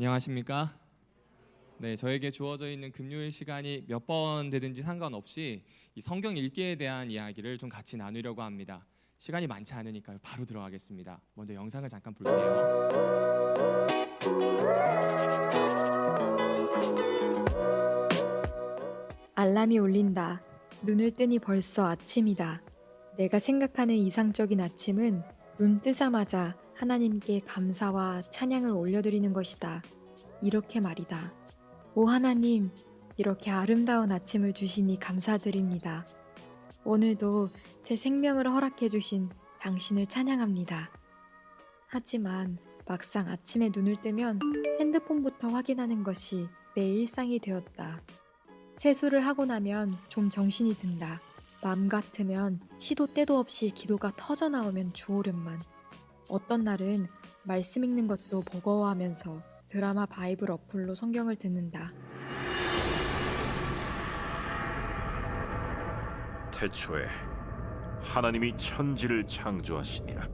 안녕하십니까? 네, 저에게 주어져 있는 금요일 시간이 몇 번 되든지 상관없이 이 성경 읽기에 대한 이야기를 좀 같이 나누려고 합니다. 시간이 많지 않으니까요. 바로 들어가겠습니다. 먼저 영상을 잠깐 볼게요. 알람이 울린다. 눈을 뜨니 벌써 아침이다. 내가 생각하는 이상적인 아침은 눈 뜨자마자 하나님께 감사와 찬양을 올려드리는 것이다. 이렇게 말이다. 오 하나님, 이렇게 아름다운 아침을 주시니 감사드립니다. 오늘도 제 생명을 허락해 주신 당신을 찬양합니다. 하지만 막상 아침에 눈을 뜨면 핸드폰부터 확인하는 것이 내 일상이 되었다. 세수를 하고 나면 좀 정신이 든다. 마음 같으면 시도 때도 없이 기도가 터져 나오면 좋으련만. 어떤 날은 말씀 읽는 것도 버거워하면서 드라마 바이블 어플로 성경을 듣는다. 태초에 하나님이 천지를 창조하시니라.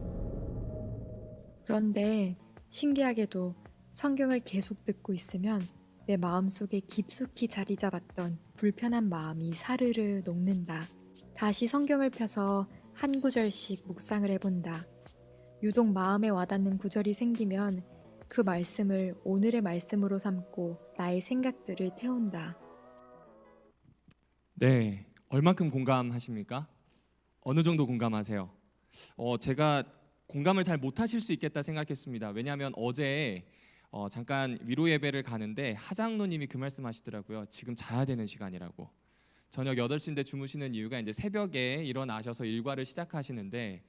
그런데 신기하게도 성경을 계속 듣고 있으면 내 마음속에 깊숙이 자리 잡았던 불편한 마음이 사르르 녹는다. 다시 성경을 펴서 한 구절씩 묵상을 해본다. 유독 마음에 와닿는 구절이 생기면 그 말씀을 오늘의 말씀으로 삼고 나의 생각들을 태운다. 네, 얼만큼 공감하십니까? 어느 정도 공감하세요? 제가 공감을 잘 못하실 수 있겠다 생각했습니다. 왜냐하면 어제 잠깐 위로 예배를 가는데 하장로님이 그 말씀하시더라고요. 지금 자야 되는 시간이라고. 저녁 8시인데 주무시는 이유가 이제 새벽에 일어나셔서 일과를 시작하시는데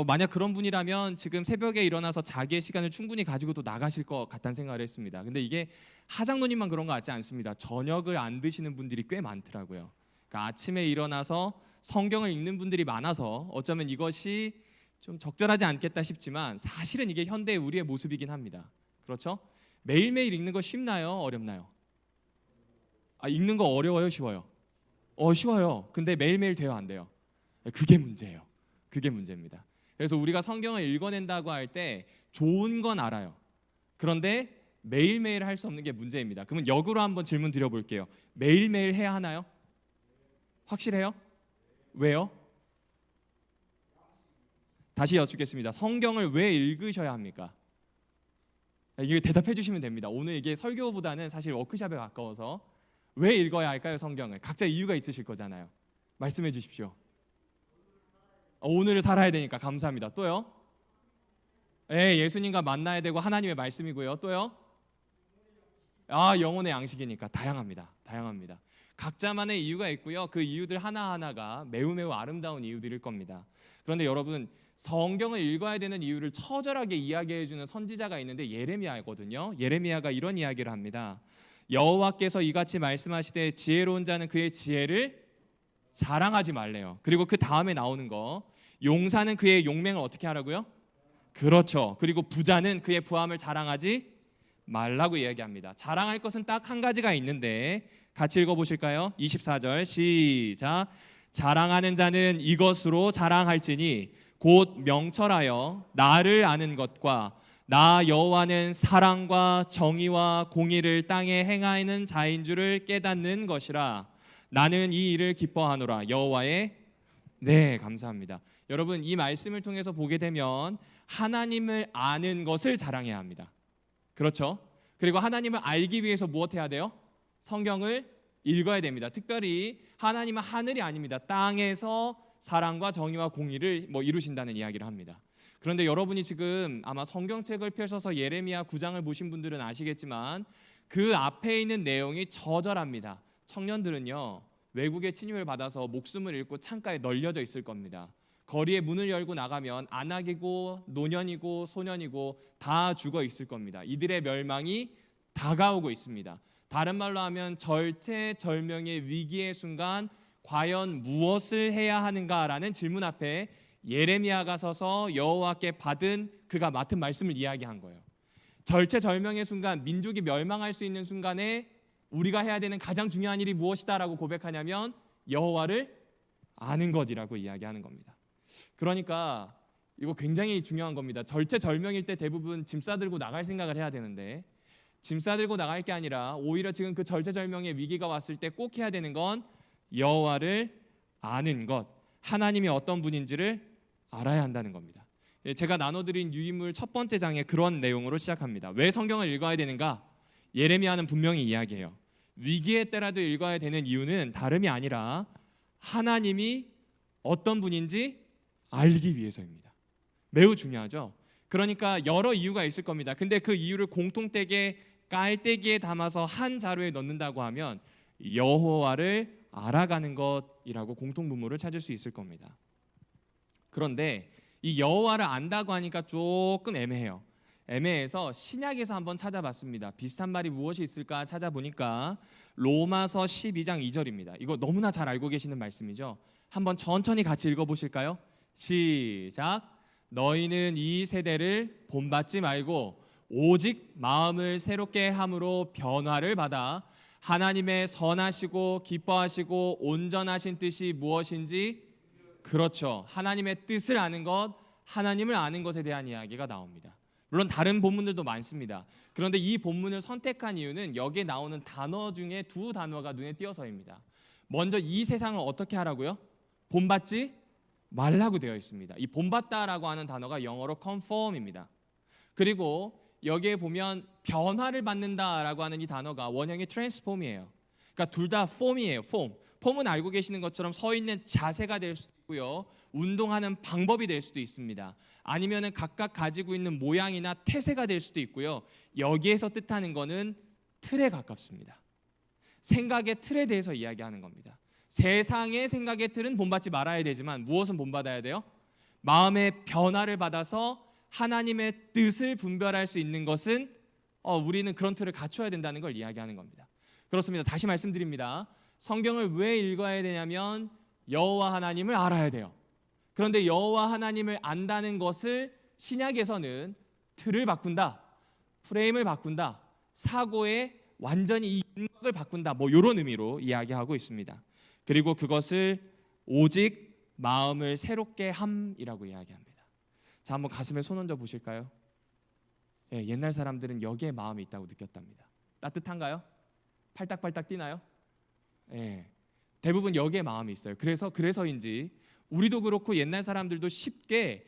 만약 그런 분이라면 지금 새벽에 일어나서 자기의 시간을 충분히 가지고도 나가실 것 같다는 생각을 했습니다. 근데 이게 하장로님만 그런 것 같지 않습니다. 저녁을 안 드시는 분들이 꽤 많더라고요. 그러니까 아침에 일어나서 성경을 읽는 분들이 많아서 어쩌면 이것이 좀 적절하지 않겠다 싶지만 사실은 이게 현대의 우리의 모습이긴 합니다. 그렇죠? 매일매일 읽는 거 쉽나요? 어렵나요? 읽는 거 어려워요? 쉬워요? 쉬워요. 근데 매일매일 돼요? 안 돼요? 그게 문제예요. 그게 문제입니다. 그래서 우리가 성경을 읽어낸다고 할 때 좋은 건 알아요. 그런데 매일매일 할 수 없는 게 문제입니다. 그러면 역으로 한번 질문 드려볼게요. 매일매일 해야 하나요? 확실해요? 왜요? 다시 여쭙겠습니다. 성경을 왜 읽으셔야 합니까? 이게 대답해 주시면 됩니다. 오늘 이게 설교보다는 사실 워크숍에 가까워서 왜 읽어야 할까요? 성경을. 각자 이유가 있으실 거잖아요. 말씀해 주십시오. 오늘을 살아야 되니까. 감사합니다. 또요? 예수님과 만나야 되고 하나님의 말씀이고요. 또요? 영혼의 양식이니까. 다양합니다. 다양합니다. 각자만의 이유가 있고요. 그 이유들 하나하나가 매우 아름다운 이유들일 겁니다. 그런데 여러분, 성경을 읽어야 되는 이유를 처절하게 이야기해 주는 선지자가 있는데 예레미야거든요. 예레미야가 이런 이야기를 합니다. 여호와께서 이같이 말씀하시되 지혜로운 자는 그의 지혜를 자랑하지 말래요. 그리고 그 다음에 나오는 거, 용사는 그의 용맹을 어떻게 하라고요? 그렇죠. 그리고 부자는 그의 부함을 자랑하지 말라고 이야기합니다. 자랑할 것은 딱 한 가지가 있는데 같이 읽어보실까요? 24절 시작. 자랑하는 자는 이것으로 자랑할지니 곧 명철하여 나를 아는 것과 나 여호와는 사랑과 정의와 공의를 땅에 행하는 자인 줄을 깨닫는 것이라. 나는 이 일을 기뻐하노라. 여호와의 감사합니다. 여러분, 이 말씀을 통해서 보게 되면 하나님을 아는 것을 자랑해야 합니다. 그렇죠? 그리고 하나님을 알기 위해서 무엇 해야 돼요? 성경을 읽어야 됩니다. 특별히 하나님은 하늘이 아닙니다. 땅에서 사랑과 정의와 공의를 이루신다는 이야기를 합니다. 그런데 여러분이 지금 아마 성경책을 펴셔서 예레미야 9장을 보신 분들은 아시겠지만 그 앞에 있는 내용이 처절합니다. 청년들은요, 외국의 침입을 받아서 목숨을 잃고 창가에 널려져 있을 겁니다. 거리에 문을 열고 나가면 아낙이고 노년이고 소년이고 다 죽어 있을 겁니다. 이들의 멸망이 다가오고 있습니다. 다른 말로 하면 절체절명의 위기의 순간 과연 무엇을 해야 하는가라는 질문 앞에 예레미야가 서서 여호와께 받은 그가 맡은 말씀을 이야기한 거예요. 절체절명의 순간, 민족이 멸망할 수 있는 순간에 우리가 해야 되는 가장 중요한 일이 무엇이다라고 고백하냐면 여호와를 아는 것이라고 이야기하는 겁니다. 그러니까 이거 굉장히 중요한 겁니다. 절체절명일 때 대부분 짐 싸들고 나갈 생각을 해야 되는데 짐 싸들고 나갈 게 아니라 오히려 지금 그 절체절명의 위기가 왔을 때 꼭 해야 되는 건 여호와를 아는 것, 하나님이 어떤 분인지를 알아야 한다는 겁니다. 제가 나눠드린 유인물 첫 번째 장에 그런 내용으로 시작합니다. 왜 성경을 읽어야 되는가? 예레미야는 분명히 이야기해요. 위기의 때라도 읽어야 되는 이유는 다름이 아니라 하나님이 어떤 분인지 알기 위해서입니다. 매우 중요하죠. 그러니까 여러 이유가 있을 겁니다. 근데 그 이유를 공통되게 깔때기에 담아서 한 자루에 넣는다고 하면 여호와를 알아가는 것이라고 공통분모를 찾을 수 있을 겁니다. 그런데 이 여호와를 안다고 하니까 조금 애매해요. 애매해서 신약에서 한번 찾아봤습니다. 비슷한 말이 무엇이 있을까 찾아보니까 로마서 12장 2절입니다. 이거 너무나 잘 알고 계시는 말씀이죠. 한번 천천히 같이 읽어보실까요? 시작. 너희는 이 세대를 본받지 말고 오직 마음을 새롭게 함으로 변화를 받아 하나님의 선하시고 기뻐하시고 온전하신 뜻이 무엇인지, 그렇죠, 하나님의 뜻을 아는 것, 하나님을 아는 것에 대한 이야기가 나옵니다. 물론 다른 본문들도 많습니다. 그런데 이 본문을 선택한 이유는 여기에 나오는 단어 중에 두 단어가 눈에 띄어서입니다. 먼저 이 세상을 어떻게 하라고요? 본받지 말라고 되어 있습니다. 이 본받다라고 하는 단어가 영어로 conform입니다. 그리고 여기에 보면 변화를 받는다라고 하는 이 단어가 원형이 transform이에요. 그러니까 둘 다 form이에요. 폼은 알고 계시는 것처럼 서 있는 자세가 될 수도 있고요, 운동하는 방법이 될 수도 있습니다. 아니면은 각각 가지고 있는 모양이나 태세가 될 수도 있고요. 여기에서 뜻하는 거는 틀에 가깝습니다. 생각의 틀에 대해서 이야기하는 겁니다. 세상의 생각의 틀은 본받지 말아야 되지만 무엇은 본받아야 돼요? 마음의 변화를 받아서 하나님의 뜻을 분별할 수 있는 것은 우리는 그런 틀을 갖춰야 된다는 걸 이야기하는 겁니다. 그렇습니다. 다시 말씀드립니다. 성경을 왜 읽어야 되냐면 여호와 하나님을 알아야 돼요. 그런데 여호와 하나님을 안다는 것을 신약에서는 틀을 바꾼다, 프레임을 바꾼다, 사고의 완전히 이 윤곽을 바꾼다, 뭐 이런 의미로 이야기하고 있습니다. 그리고 그것을 오직 마음을 새롭게 함이라고 이야기합니다. 자, 한번 가슴에 손 얹어 보실까요? 예, 옛날 사람들은 여기에 마음이 있다고 느꼈답니다. 따뜻한가요? 팔딱팔딱 뛰나요? 예, 대부분 여기에 마음이 있어요. 그래서인지 우리도 그렇고 옛날 사람들도 쉽게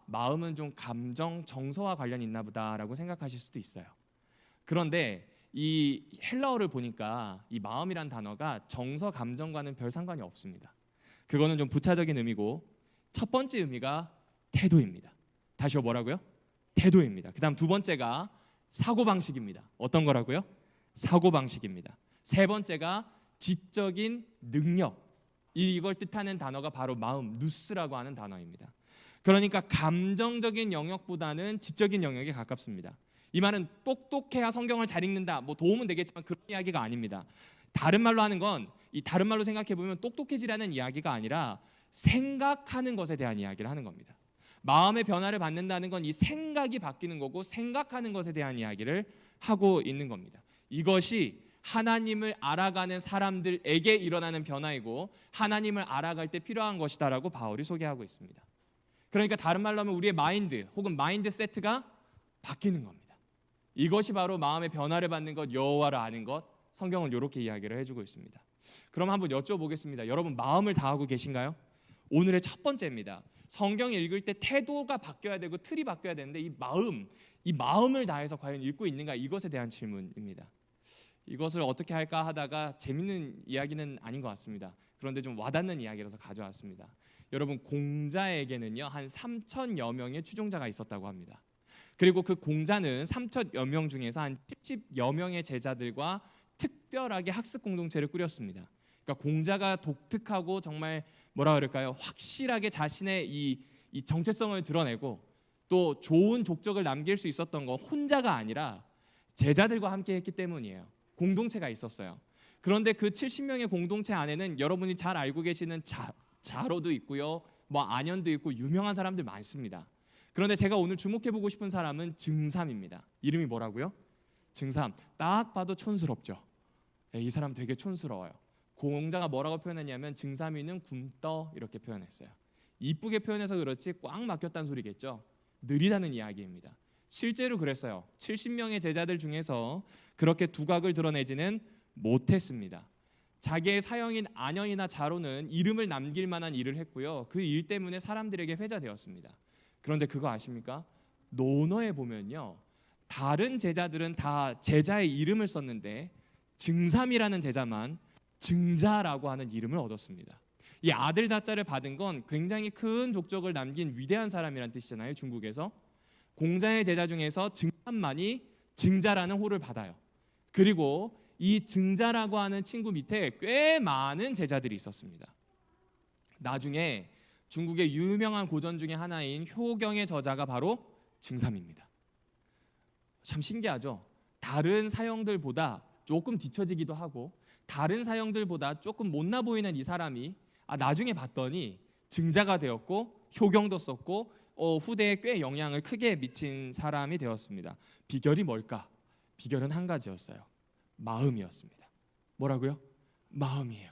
마음은 좀 감정, 정서와 관련이 있나 보다라고 생각하실 수도 있어요. 그런데 이 헬라어를 보니까 이 마음이란 단어가 정서, 감정과는 별 상관이 없습니다. 그거는 좀 부차적인 의미고, 첫 번째 의미가 태도입니다. 다시요, 뭐라고요? 태도입니다. 그 다음 두 번째가 사고방식입니다. 어떤 거라고요? 사고방식입니다. 세 번째가 지적인 능력, 이걸 뜻하는 단어가 바로 마음, 누스라고 하는 단어입니다. 그러니까 감정적인 영역보다는 지적인 영역에 가깝습니다. 이 말은 똑똑해야 성경을 잘 읽는다, 뭐 도움은 되겠지만 그런 이야기가 아닙니다. 다른 말로 하는 건, 이 다른 말로 생각해 보면 똑똑해지라는 이야기가 아니라 생각하는 것에 대한 이야기를 하는 겁니다. 마음의 변화를 받는다는 건 이 생각이 바뀌는 거고, 생각하는 것에 대한 이야기를 하고 있는 겁니다. 이것이 하나님을 알아가는 사람들에게 일어나는 변화이고 하나님을 알아갈 때 필요한 것이다라고 바울이 소개하고 있습니다. 그러니까 다른 말로 하면 우리의 마인드 혹은 마인드 세트가 바뀌는 겁니다. 이것이 바로 마음의 변화를 받는 것, 여호와를 아는 것, 성경은 이렇게 이야기를 해주고 있습니다. 그럼 한번 여쭤보겠습니다. 여러분 마음을 다하고 계신가요? 오늘의 첫 번째입니다. 성경 읽을 때 태도가 바뀌어야 되고 틀이 바뀌어야 되는데 이 마음을 다해서 과연 읽고 있는가, 이것에 대한 질문입니다. 이것을 어떻게 할까 하다가 재밌는 이야기는 아닌 것 같습니다. 그런데 좀 와닿는 이야기라서 가져왔습니다. 여러분, 공자에게는요 한 3천여 명의 추종자가 있었다고 합니다. 그리고 그 공자는 3천여 명 중에서 한 70여 명의 제자들과 특별하게 학습 공동체를 꾸렸습니다. 그러니까 공자가 독특하고 정말 뭐라 그럴까요? 확실하게 자신의 이 정체성을 드러내고 또 좋은 족적을 남길 수 있었던 건 혼자가 아니라 제자들과 함께 했기 때문이에요. 공동체가 있었어요. 그런데 그 70명의 공동체 안에는 여러분이 잘 알고 계시는 자로도 있고요, 뭐 안현도 있고 유명한 사람들 많습니다. 그런데 제가 오늘 주목해보고 싶은 사람은 증삼입니다. 이름이 뭐라고요? 증삼. 딱 봐도 촌스럽죠. 이 사람 되게 촌스러워요. 공자가 뭐라고 표현했냐면 증삼이는 굼떠 이렇게 표현했어요. 이쁘게 표현해서 그렇지 꽉 막혔다는 소리겠죠. 느리다는 이야기입니다. 실제로 그랬어요. 70명의 제자들 중에서 그렇게 두각을 드러내지는 못했습니다. 자기의 사형인 안연이나 자로는 이름을 남길 만한 일을 했고요. 그 일 때문에 사람들에게 회자되었습니다. 그런데 그거 아십니까? 논어에 보면요, 다른 제자들은 다 제자의 이름을 썼는데 증삼이라는 제자만 증자라고 하는 이름을 얻었습니다. 이 아들 자자를 받은 건 굉장히 큰 족적을 남긴 위대한 사람이란 뜻이잖아요. 중국에서 공자의 제자 중에서 증삼만이 증자라는 호를 받아요. 그리고 이 증자라고 하는 친구 밑에 꽤 많은 제자들이 있었습니다. 나중에 중국의 유명한 고전 중에 하나인 효경의 저자가 바로 증삼입니다. 참 신기하죠? 다른 사형들보다 조금 뒤처지기도 하고 다른 사형들보다 조금 못나 보이는 이 사람이 나중에 봤더니 증자가 되었고 효경도 썼고 후대에 꽤 영향을 크게 미친 사람이 되었습니다. 비결이 뭘까? 비결은 한 가지였어요. 마음이었습니다. 뭐라고요? 마음이에요.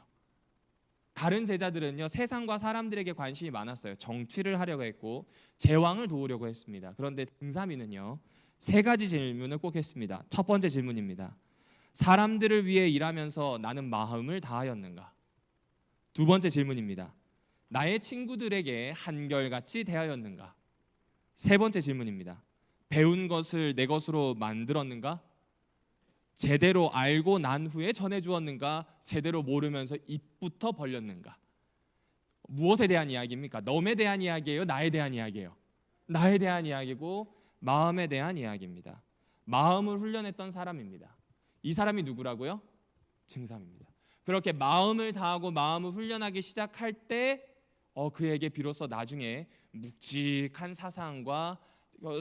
다른 제자들은요, 세상과 사람들에게 관심이 많았어요. 정치를 하려고 했고 제왕을 도우려고 했습니다. 그런데 증삼이는요, 세 가지 질문을 꼭 했습니다. 첫 번째 질문입니다. 사람들을 위해 일하면서 나는 마음을 다하였는가? 두 번째 질문입니다. 나의 친구들에게 한결같이 대하였는가? 세 번째 질문입니다. 배운 것을 내 것으로 만들었는가? 제대로 알고 난 후에 전해주었는가? 제대로 모르면서 입부터 벌렸는가? 무엇에 대한 이야기입니까? 너에 대한 이야기예요? 나에 대한 이야기예요? 나에 대한 이야기고 마음에 대한 이야기입니다. 마음을 훈련했던 사람입니다. 이 사람이 누구라고요? 증삼입니다. 그렇게 마음을 다하고 마음을 훈련하기 시작할 때 그에게 비로소 나중에 묵직한 사상과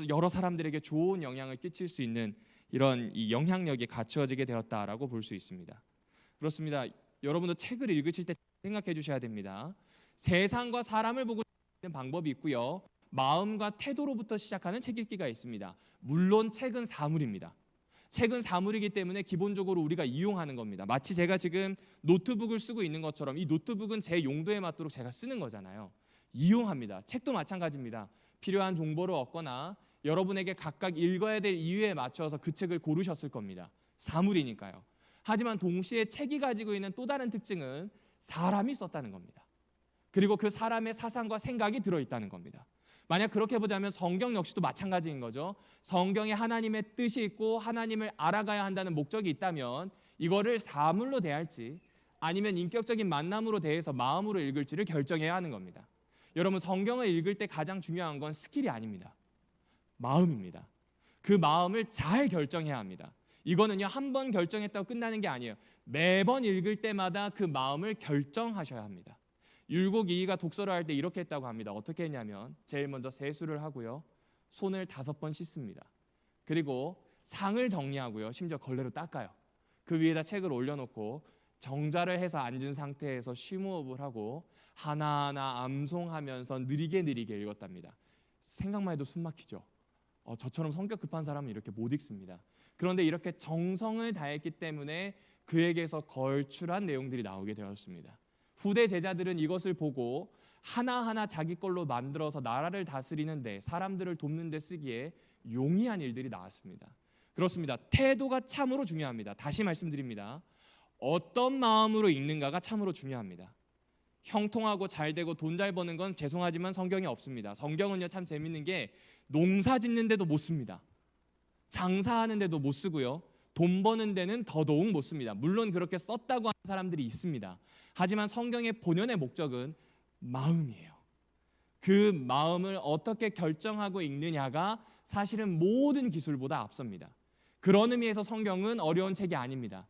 여러 사람들에게 좋은 영향을 끼칠 수 있는 이런 이 영향력이 갖추어지게 되었다라고 볼 수 있습니다. 그렇습니다. 여러분도 책을 읽으실 때 생각해 주셔야 됩니다. 세상과 사람을 보고 읽는 방법이 있고요. 마음과 태도로부터 시작하는 책 읽기가 있습니다. 물론 책은 사물입니다. 책은 사물이기 때문에 기본적으로 우리가 이용하는 겁니다. 마치 제가 지금 노트북을 쓰고 있는 것처럼 이 노트북은 제 용도에 맞도록 제가 쓰는 거잖아요. 이용합니다. 책도 마찬가지입니다. 필요한 정보를 얻거나 여러분에게 각각 읽어야 될 이유에 맞춰서 그 책을 고르셨을 겁니다. 사물이니까요. 하지만 동시에 책이 가지고 있는 또 다른 특징은 사람이 썼다는 겁니다. 그리고 그 사람의 사상과 생각이 들어있다는 겁니다. 만약 그렇게 보자면 성경 역시도 마찬가지인 거죠. 성경에 하나님의 뜻이 있고 하나님을 알아가야 한다는 목적이 있다면 이거를 사물로 대할지 아니면 인격적인 만남으로 대해서 마음으로 읽을지를 결정해야 하는 겁니다. 여러분, 성경을 읽을 때 가장 중요한 건 스킬이 아닙니다. 마음입니다. 그 마음을 잘 결정해야 합니다. 이거는요, 한 번 결정했다고 끝나는 게 아니에요. 매번 읽을 때마다 그 마음을 결정하셔야 합니다. 율곡 이이가 독서를 할 때 이렇게 했다고 합니다. 어떻게 했냐면 제일 먼저 세수를 하고요, 손을 5번 씻습니다. 그리고 상을 정리하고요, 심지어 걸레로 닦아요. 그 위에다 책을 올려놓고 정자를 해서 앉은 상태에서 심호흡을 하고 하나하나 암송하면서 느리게 읽었답니다. 생각만 해도 숨 막히죠. 저처럼 성격 급한 사람은 이렇게 못 읽습니다. 그런데 이렇게 정성을 다했기 때문에 그에게서 걸출한 내용들이 나오게 되었습니다. 후대 제자들은 이것을 보고 하나하나 자기 걸로 만들어서 나라를 다스리는데, 사람들을 돕는 데 쓰기에 용이한 일들이 나왔습니다. 그렇습니다. 태도가 참으로 중요합니다. 다시 말씀드립니다. 어떤 마음으로 읽는가가 참으로 중요합니다. 형통하고 잘 되고 돈 잘 버는 건 죄송하지만 성경에 없습니다. 성경은요, 참 재밌는 게 농사 짓는 데도 못 씁니다. 장사하는 데도 못 쓰고요, 돈 버는 데는 더더욱 못 씁니다. 물론 그렇게 썼다고 하는 사람들이 있습니다. 하지만 성경의 본연의 목적은 마음이에요. 그 마음을 어떻게 결정하고 읽느냐가 사실은 모든 기술보다 앞섭니다. 그런 의미에서 성경은 어려운 책이 아닙니다.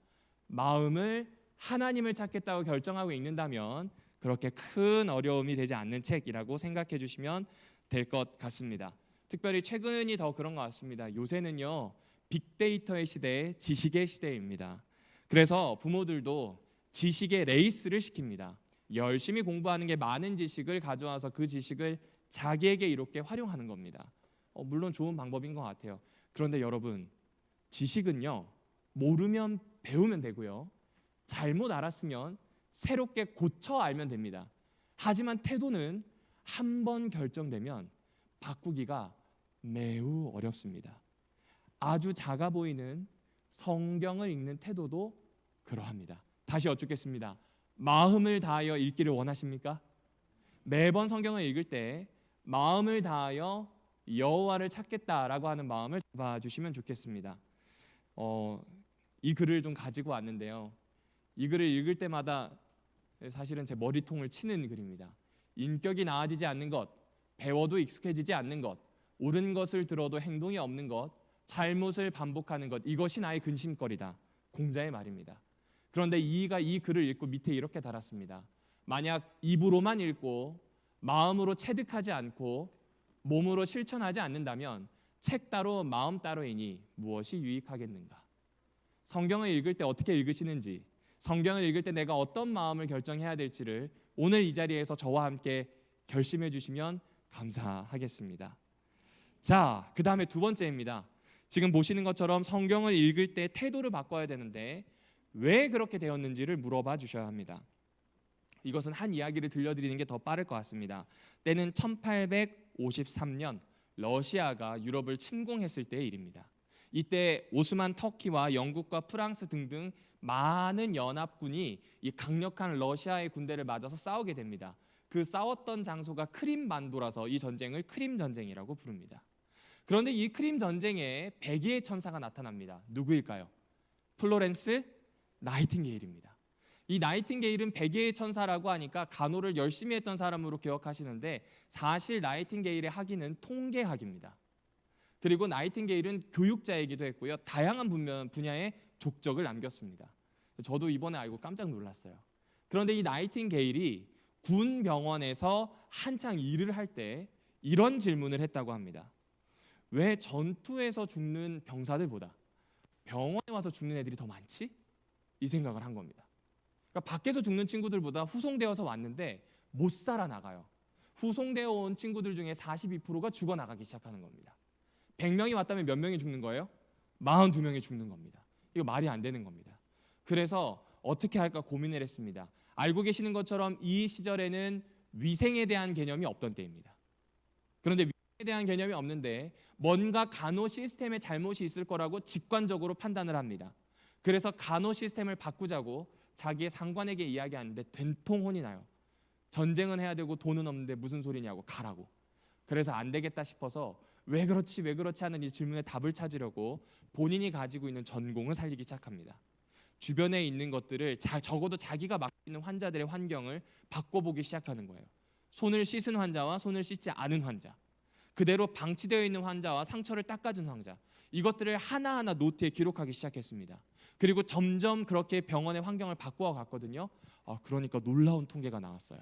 마음을 하나님을 찾겠다고 결정하고 읽는다면 그렇게 큰 어려움이 되지 않는 책이라고 생각해 주시면 될 것 같습니다. 특별히 최근이 더 그런 것 같습니다. 요새는요, 빅데이터의 시대, 지식의 시대입니다. 그래서 부모들도 지식의 레이스를 시킵니다. 열심히 공부하는 게 많은 지식을 가져와서 그 지식을 자기에게 이롭게 활용하는 겁니다. 물론 좋은 방법인 것 같아요. 그런데 여러분, 지식은요, 모르면 배우면 되고요, 잘못 알았으면 새롭게 고쳐 알면 됩니다. 하지만 태도는 한 번 결정되면 바꾸기가 매우 어렵습니다. 아주 작아 보이는 성경을 읽는 태도도 그러합니다. 다시 여쭙겠습니다. 마음을 다하여 읽기를 원하십니까? 매번 성경을 읽을 때 마음을 다하여 여호와를 찾겠다라고 하는 마음을 잡아주시면 좋겠습니다. 이 글을 좀 가지고 왔는데요. 이 글을 읽을 때마다 사실은 제 머리통을 치는 글입니다. 인격이 나아지지 않는 것, 배워도 익숙해지지 않는 것, 옳은 것을 들어도 행동이 없는 것, 잘못을 반복하는 것, 이것이 나의 근심거리다. 공자의 말입니다. 그런데 이가 이 글을 읽고 밑에 이렇게 달았습니다. 만약 입으로만 읽고 마음으로 체득하지 않고 몸으로 실천하지 않는다면 책 따로 마음 따로이니 무엇이 유익하겠는가? 성경을 읽을 때 어떻게 읽으시는지, 성경을 읽을 때 내가 어떤 마음을 결정해야 될지를 오늘 이 자리에서 저와 함께 결심해 주시면 감사하겠습니다. 자, 그 다음에 두 번째입니다. 지금 보시는 것처럼 성경을 읽을 때 태도를 바꿔야 되는데 왜 그렇게 되었는지를 물어봐 주셔야 합니다. 이것은 한 이야기를 들려드리는 게 더 빠를 것 같습니다. 때는 1853년 러시아가 유럽을 침공했을 때의 일입니다. 이때 오스만 터키와 영국과 프랑스 등등 많은 연합군이 이 강력한 러시아의 군대를 맞아서 싸우게 됩니다. 그 싸웠던 장소가 크림 반도라서 이 전쟁을 크림 전쟁이라고 부릅니다. 그런데 이 크림 전쟁에 백의의 천사가 나타납니다. 누구일까요? 플로렌스 나이팅게일입니다. 이 나이팅게일은 백의의 천사라고 하니까 간호를 열심히 했던 사람으로 기억하시는데 사실 나이팅게일의 학위는 통계학입니다. 그리고 나이팅게일은 교육자이기도 했고요. 다양한 분야의 족적을 남겼습니다. 저도 이번에 알고 깜짝 놀랐어요. 그런데 이 나이팅게일이 군 병원에서 한창 일을 할 때 이런 질문을 했다고 합니다. 왜 전투에서 죽는 병사들보다 병원에 와서 죽는 애들이 더 많지? 이 생각을 한 겁니다. 그러니까 밖에서 죽는 친구들보다 후송되어서 왔는데 못 살아나가요. 후송되어 온 친구들 중에 42%가 죽어나가기 시작하는 겁니다. 100명이 왔다면 몇 명이 죽는 거예요? 42명이 죽는 겁니다. 이거 말이 안 되는 겁니다. 그래서 어떻게 할까 고민을 했습니다. 알고 계시는 것처럼 이 시절에는 위생에 대한 개념이 없던 때입니다. 그런데 위생에 대한 개념이 없는데 뭔가 간호 시스템에 잘못이 있을 거라고 직관적으로 판단을 합니다. 그래서 간호 시스템을 바꾸자고 자기의 상관에게 이야기하는데 된통 혼이 나요. 전쟁은 해야 되고 돈은 없는데 무슨 소리냐고 가라고. 그래서 안 되겠다 싶어서 왜 그렇지 하는 이 질문에 답을 찾으려고 본인이 가지고 있는 전공을 살리기 시작합니다. 주변에 있는 것들을 적어도 자기가 맡고 있는 환자들의 환경을 바꿔보기 시작하는 거예요. 손을 씻은 환자와 손을 씻지 않은 환자, 그대로 방치되어 있는 환자와 상처를 닦아준 환자, 이것들을 하나하나 노트에 기록하기 시작했습니다. 그리고 점점 그렇게 병원의 환경을 바꾸어 갔거든요. 그러니까 놀라운 통계가 나왔어요.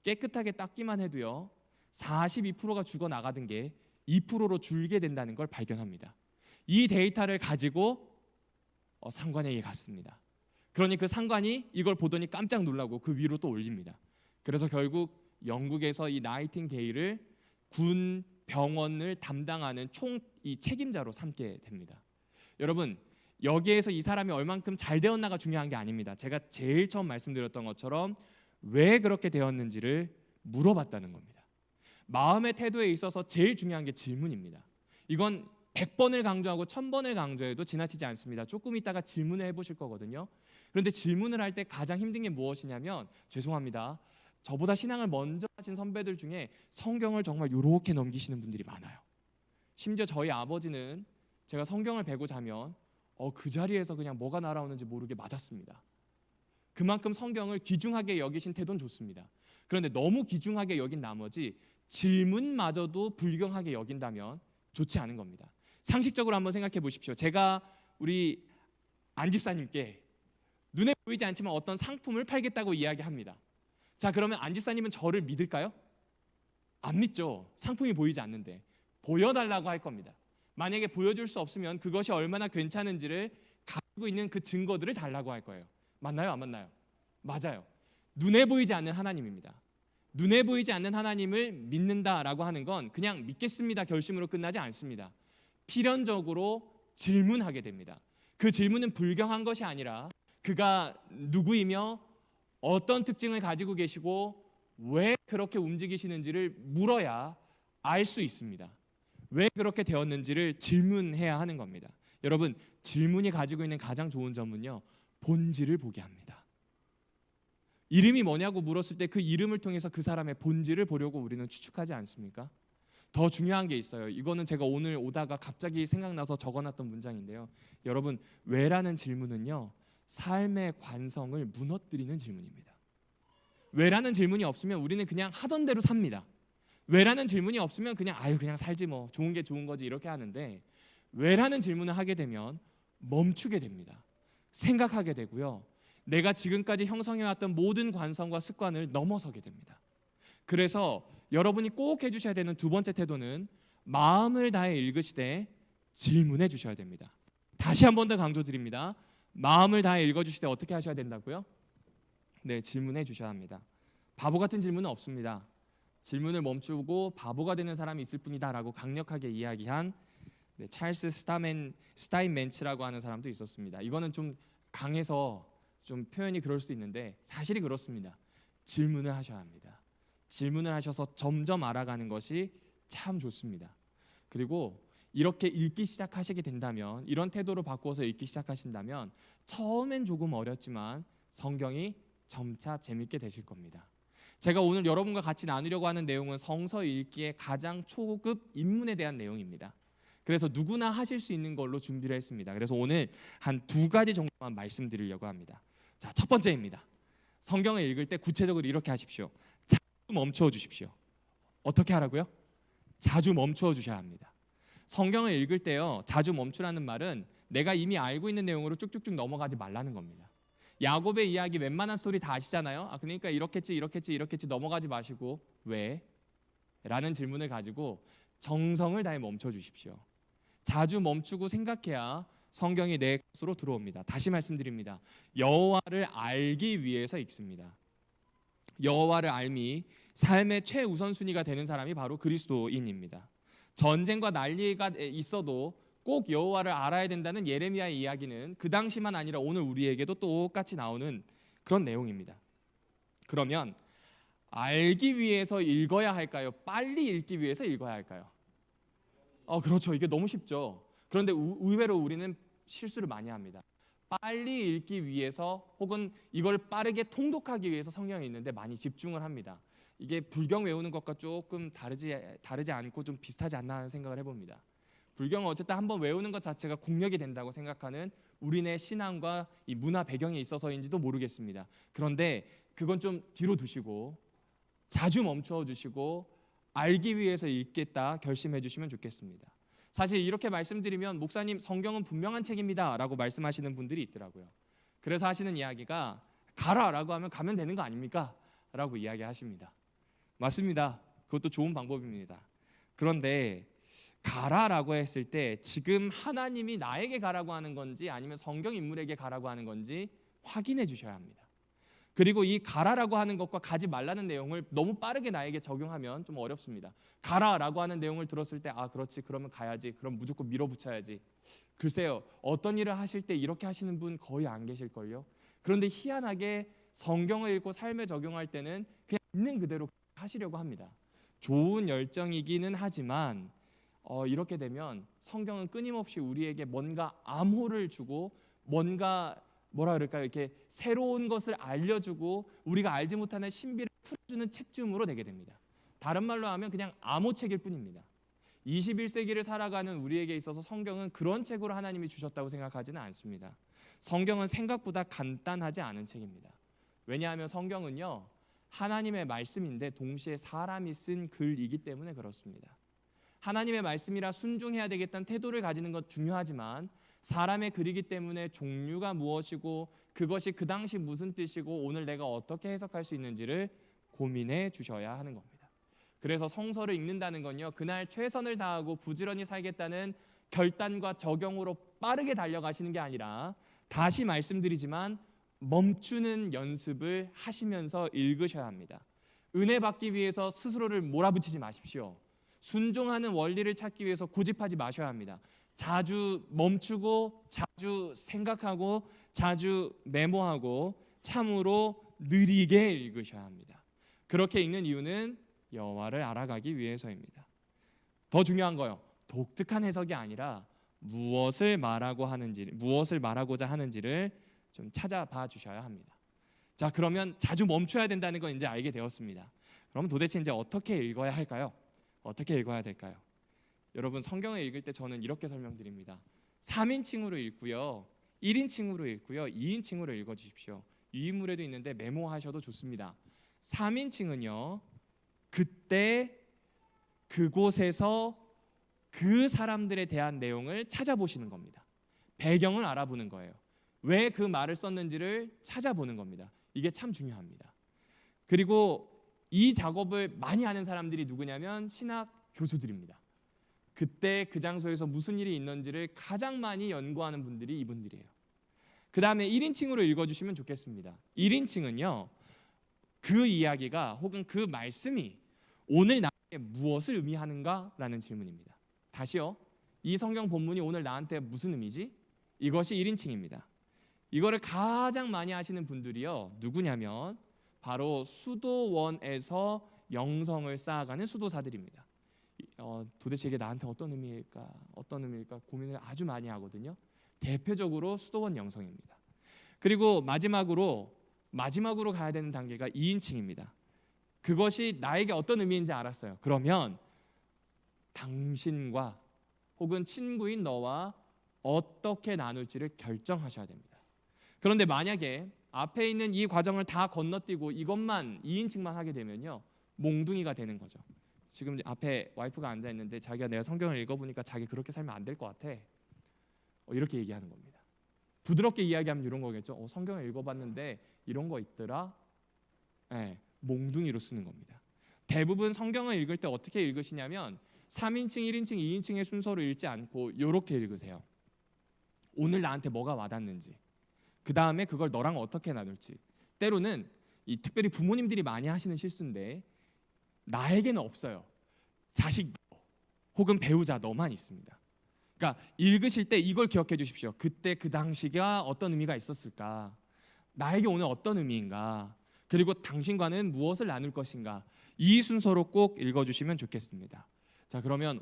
깨끗하게 닦기만 해도요 42%가 죽어나가던 게 2%로 줄게 된다는 걸 발견합니다. 이 데이터를 가지고 상관에게 갔습니다. 그러니 그 상관이 이걸 보더니 깜짝 놀라고 그 위로 또 올립니다. 그래서 결국 영국에서 이 나이팅게일을 군 병원을 담당하는 총 이 책임자로 삼게 됩니다. 여러분, 여기에서 이 사람이 얼만큼 잘 되었나가 중요한 게 아닙니다. 제가 제일 처음 말씀드렸던 것처럼 왜 그렇게 되었는지를 물어봤다는 겁니다. 마음의 태도에 있어서 제일 중요한 게 질문입니다. 이건 100번을 강조하고 1000번을 강조해도 지나치지 않습니다. 조금 있다가 질문을 해보실 거거든요. 그런데 질문을 할 때 가장 힘든 게 무엇이냐면, 죄송합니다, 저보다 신앙을 먼저 하신 선배들 중에 성경을 정말 요렇게 넘기시는 분들이 많아요. 심지어 저희 아버지는 제가 성경을 베고 자면 그 자리에서 그냥 뭐가 날아오는지 모르게 맞았습니다. 그만큼 성경을 귀중하게 여기신 태도는 좋습니다. 그런데 너무 귀중하게 여긴 나머지 질문마저도 불경하게 여긴다면 좋지 않은 겁니다. 상식적으로 한번 생각해 보십시오. 제가 우리 안 집사님께 눈에 보이지 않지만 어떤 상품을 팔겠다고 이야기합니다. 자, 그러면 안 집사님은 저를 믿을까요? 안 믿죠. 상품이 보이지 않는데. 보여달라고 할 겁니다. 만약에 보여줄 수 없으면 그것이 얼마나 괜찮은지를 가지고 있는 그 증거들을 달라고 할 거예요. 맞나요? 안 맞나요? 맞아요. 눈에 보이지 않는 하나님입니다. 눈에 보이지 않는 하나님을 믿는다라고 하는 건 그냥 믿겠습니다 결심으로 끝나지 않습니다. 필연적으로 질문하게 됩니다. 그 질문은 불경한 것이 아니라 그가 누구이며 어떤 특징을 가지고 계시고 왜 그렇게 움직이시는지를 물어야 알 수 있습니다. 왜 그렇게 되었는지를 질문해야 하는 겁니다. 여러분, 질문이 가지고 있는 가장 좋은 점은요, 본질을 보게 합니다. 이름이 뭐냐고 물었을 때 그 이름을 통해서 그 사람의 본질을 보려고 우리는 추측하지 않습니까? 더 중요한 게 있어요. 이거는 제가 오늘 오다가 갑자기 생각나서 적어놨던 문장인데요. 여러분, 왜라는 질문은요, 삶의 관성을 무너뜨리는 질문입니다. 왜라는 질문이 없으면 우리는 그냥 하던 대로 삽니다. 왜라는 질문이 없으면 그냥 그냥 살지 뭐, 좋은 게 좋은 거지 이렇게 하는데, 왜라는 질문을 하게 되면 멈추게 됩니다. 생각하게 되고요, 내가 지금까지 형성해왔던 모든 관성과 습관을 넘어서게 됩니다. 그래서 여러분이 꼭 해주셔야 되는 두 번째 태도는 마음을 다해 읽으시되 질문해 주셔야 됩니다. 다시 한 번 더 강조드립니다. 마음을 다해 읽어주실 때 어떻게 하셔야 된다고요? 네, 질문해 주셔야 합니다. 바보 같은 질문은 없습니다. 질문을 멈추고 바보가 되는 사람이 있을 뿐이다라고 강력하게 이야기한 찰스 스타인멘츠라고 하는 사람도 있었습니다. 이거는 좀 강해서 좀 표현이 그럴 수도 있는데 사실이 그렇습니다. 질문을 하셔야 합니다. 질문을 하셔서 점점 알아가는 것이 참 좋습니다. 그리고 이렇게 읽기 시작하시게 된다면, 이런 태도로 바꾸어서 읽기 시작하신다면 처음엔 조금 어렵지만 성경이 점차 재밌게 되실 겁니다. 제가 오늘 여러분과 같이 나누려고 하는 내용은 성서 읽기의 가장 초급 입문에 대한 내용입니다. 그래서 누구나 하실 수 있는 걸로 준비를 했습니다. 그래서 오늘 한 두 가지 정도만 말씀드리려고 합니다. 자, 첫 번째입니다. 성경을 읽을 때 구체적으로 이렇게 하십시오. 자주 멈추어 주십시오. 어떻게 하라고요? 자주 멈추어 주셔야 합니다. 성경을 읽을 때요, 자주 멈추라는 말은 내가 이미 알고 있는 내용으로 쭉쭉쭉 넘어가지 말라는 겁니다. 야곱의 이야기 웬만한 스토리 다 아시잖아요. 그러니까 이렇겠지 넘어가지 마시고 왜? 라는 질문을 가지고 정성을 다해 멈춰 주십시오. 자주 멈추고 생각해야 성경이 내 것으로 들어옵니다. 다시 말씀드립니다. 여호와를 알기 위해서 읽습니다. 여호와를 알미 삶의 최우선순위가 되는 사람이 바로 그리스도인입니다. 전쟁과 난리가 있어도 꼭 여호와를 알아야 된다는 예레미야의 이야기는 그 당시만 아니라 오늘 우리에게도 똑같이 나오는 그런 내용입니다. 그러면 알기 위해서 읽어야 할까요? 빨리 읽기 위해서 읽어야 할까요? 그렇죠. 이게 너무 쉽죠. 그런데 의외로 우리는 실수를 많이 합니다. 빨리 읽기 위해서 혹은 이걸 빠르게 통독하기 위해서 성경에 있는데 많이 집중을 합니다. 이게 불경 외우는 것과 조금 다르지 않고 좀 비슷하지 않나 하는 생각을 해봅니다. 불경은 어쨌든 한번 외우는 것 자체가 공력이 된다고 생각하는 우리네 신앙과 이 문화 배경에 있어서인지도 모르겠습니다. 그런데 그건 좀 뒤로 두시고 자주 멈춰 주시고 알기 위해서 읽겠다 결심해 주시면 좋겠습니다. 사실 이렇게 말씀드리면 목사님 성경은 분명한 책입니다 라고 말씀하시는 분들이 있더라고요. 그래서 하시는 이야기가 가라라고 하면 가면 되는 거 아닙니까? 라고 이야기하십니다. 맞습니다. 그것도 좋은 방법입니다. 그런데 가라라고 했을 때 지금 하나님이 나에게 가라고 하는 건지 아니면 성경 인물에게 가라고 하는 건지 확인해 주셔야 합니다. 그리고 이 가라라고 하는 것과 가지 말라는 내용을 너무 빠르게 나에게 적용하면 좀 어렵습니다. 가라라고 하는 내용을 들었을 때 그렇지, 그러면 가야지, 그럼 무조건 밀어붙여야지. 글쎄요, 어떤 일을 하실 때 이렇게 하시는 분 거의 안 계실걸요. 그런데 희한하게 성경을 읽고 삶에 적용할 때는 그냥 있는 그대로 하시려고 합니다. 좋은 열정이기는 하지만 이렇게 되면 성경은 끊임없이 우리에게 뭔가 암호를 주고 뭔가 이렇게 새로운 것을 알려주고 우리가 알지 못하는 신비를 풀어주는 책쯤으로 되게 됩니다. 다른 말로 하면 그냥 암호책일 뿐입니다. 21세기를 살아가는 우리에게 있어서 성경은 그런 책으로 하나님이 주셨다고 생각하지는 않습니다. 성경은 생각보다 간단하지 않은 책입니다. 왜냐하면 성경은요, 하나님의 말씀인데 동시에 사람이 쓴 글이기 때문에 그렇습니다. 하나님의 말씀이라 순종해야 되겠다는 태도를 가지는 것 중요하지만 사람의 글이기 때문에 종류가 무엇이고 그것이 그 당시 무슨 뜻이고 오늘 내가 어떻게 해석할 수 있는지를 고민해 주셔야 하는 겁니다. 그래서 성서를 읽는다는 건요, 그날 최선을 다하고 부지런히 살겠다는 결단과 적용으로 빠르게 달려가시는 게 아니라 다시 말씀드리지만 멈추는 연습을 하시면서 읽으셔야 합니다. 은혜 받기 위해서 스스로를 몰아붙이지 마십시오. 순종하는 원리를 찾기 위해서 고집하지 마셔야 합니다. 자주 멈추고 자주 생각하고 자주 메모하고 참으로 느리게 읽으셔야 합니다. 그렇게 읽는 이유는 여호와를 알아가기 위해서입니다. 더 중요한 거요, 독특한 해석이 아니라 무엇을 말하고자 하는지를 좀 찾아봐 주셔야 합니다. 자, 그러면 자주 멈춰야 된다는 건 이제 알게 되었습니다. 그럼 도대체 이제 어떻게 읽어야 할까요? 어떻게 읽어야 될까요? 여러분, 성경을 읽을 때 저는 이렇게 설명드립니다. 3인칭으로 읽고요, 1인칭으로 읽고요, 2인칭으로 읽어 주십시오. 유인물에도 있는데 메모하셔도 좋습니다. 3인칭은요, 그때 그곳에서 그 사람들에 대한 내용을 찾아보시는 겁니다. 배경을 알아보는 거예요. 왜 그 말을 썼는지를 찾아보는 겁니다. 이게 참 중요합니다. 그리고 이 작업을 많이 하는 사람들이 누구냐면 신학 교수들입니다. 그때 그 장소에서 무슨 일이 있는지를 가장 많이 연구하는 분들이 이분들이에요. 그 다음에 1인칭으로 읽어주시면 좋겠습니다. 1인칭은요, 그 이야기가 혹은 그 말씀이 오늘 나에게 무엇을 의미하는가라는 질문입니다. 다시요, 이 성경 본문이 오늘 나한테 무슨 의미지? 이것이 1인칭입니다. 이거를 가장 많이 하시는 분들이요, 누구냐면 바로 수도원에서 영성을 쌓아가는 수도사들입니다. 도대체 이게 나한테 어떤 의미일까 고민을 아주 많이 하거든요. 대표적으로 수도원 영성입니다. 그리고 마지막으로 가야 되는 단계가 2인칭입니다. 그것이 나에게 어떤 의미인지 알았어요. 그러면 당신과 혹은 친구인 너와 어떻게 나눌지를 결정하셔야 됩니다. 그런데 만약에 앞에 있는 이 과정을 다 건너뛰고 이것만 2인칭만 하게 되면요, 몽둥이가 되는 거죠. 지금 앞에 와이프가 앉아 있는데 자기가 내가 성경을 읽어보니까 자기 그렇게 살면 안 될 것 같아, 이렇게 얘기하는 겁니다. 부드럽게 이야기하면 이런 거겠죠. 성경을 읽어봤는데 이런 거 있더라. 몽둥이로 쓰는 겁니다. 대부분 성경을 읽을 때 어떻게 읽으시냐면 3인칭, 1인칭, 2인칭의 순서로 읽지 않고 이렇게 읽으세요. 오늘 나한테 뭐가 와닿는지, 그 다음에 그걸 너랑 어떻게 나눌지. 때로는 특별히 부모님들이 많이 하시는 실수인데 나에게는 없어요. 자식 혹은 배우자 너만 있습니다. 그러니까 읽으실 때 이걸 기억해 주십시오. 그때 그 당시가 어떤 의미가 있었을까? 나에게 오늘 어떤 의미인가? 그리고 당신과는 무엇을 나눌 것인가? 이 순서로 꼭 읽어주시면 좋겠습니다. 자, 그러면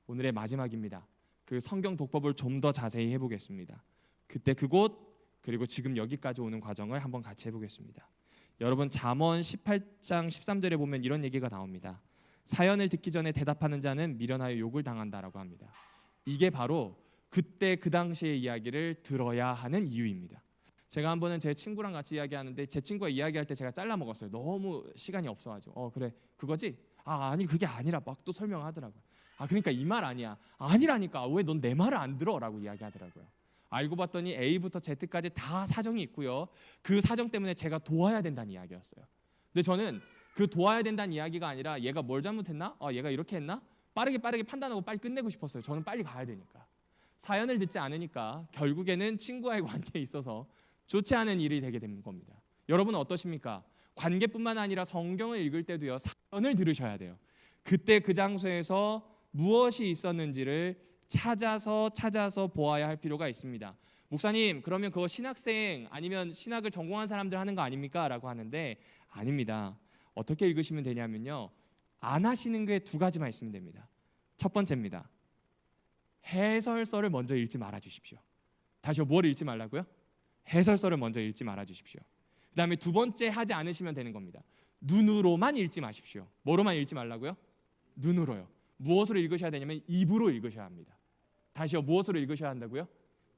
오늘의 마지막입니다. 그 성경 독법을 좀 더 자세히 해보겠습니다. 그때 그곳, 그리고 지금 여기까지 오는 과정을 한번 같이 해보겠습니다. 여러분, 잠언 18장 13절에 보면 이런 얘기가 나옵니다. 사연을 듣기 전에 대답하는 자는 미련하여 욕을 당한다라고 합니다. 이게 바로 그때 그 당시의 이야기를 들어야 하는 이유입니다. 제가 한 번은 제 친구랑 같이 이야기하는데 제 친구가 이야기할 때 제가 잘라 먹었어요. 너무 시간이 없어가지고. 그래, 그거지? 아니 그게 아니라 막 또 설명하더라고요. 그러니까 이 말 아니야. 아니라니까. 왜 넌 내 말을 안 들어? 라고 이야기하더라고요. 알고 봤더니 A부터 Z까지 다 사정이 있고요. 그 사정 때문에 제가 도와야 된다는 이야기였어요. 근데 저는 그 도와야 된다는 이야기가 아니라 얘가 뭘 잘못했나? 얘가 이렇게 했나? 빠르게 판단하고 빨리 끝내고 싶었어요. 저는 빨리 가야 되니까. 사연을 듣지 않으니까 결국에는 친구와의 관계에 있어서 좋지 않은 일이 되게 되는 겁니다. 여러분은 어떠십니까? 관계뿐만 아니라 성경을 읽을 때도요, 사연을 들으셔야 돼요. 그때 그 장소에서 무엇이 있었는지를 찾아서 보아야 할 필요가 있습니다. 목사님, 그러면 그거 신학생 아니면 신학을 전공한 사람들 하는 거 아닙니까? 라고 하는데 아닙니다. 어떻게 읽으시면 되냐면요, 안 하시는 게 두 가지만 있으면 됩니다. 첫 번째입니다. 해설서를 먼저 읽지 말아 주십시오. 다시요, 뭘 읽지 말라고요? 해설서를 먼저 읽지 말아 주십시오. 그 다음에 두 번째 하지 않으시면 되는 겁니다. 눈으로만 읽지 마십시오. 뭐로만 읽지 말라고요? 눈으로요. 무엇으로 읽으셔야 되냐면 입으로 읽으셔야 합니다. 다시요, 무엇으로 읽으셔야 한다고요?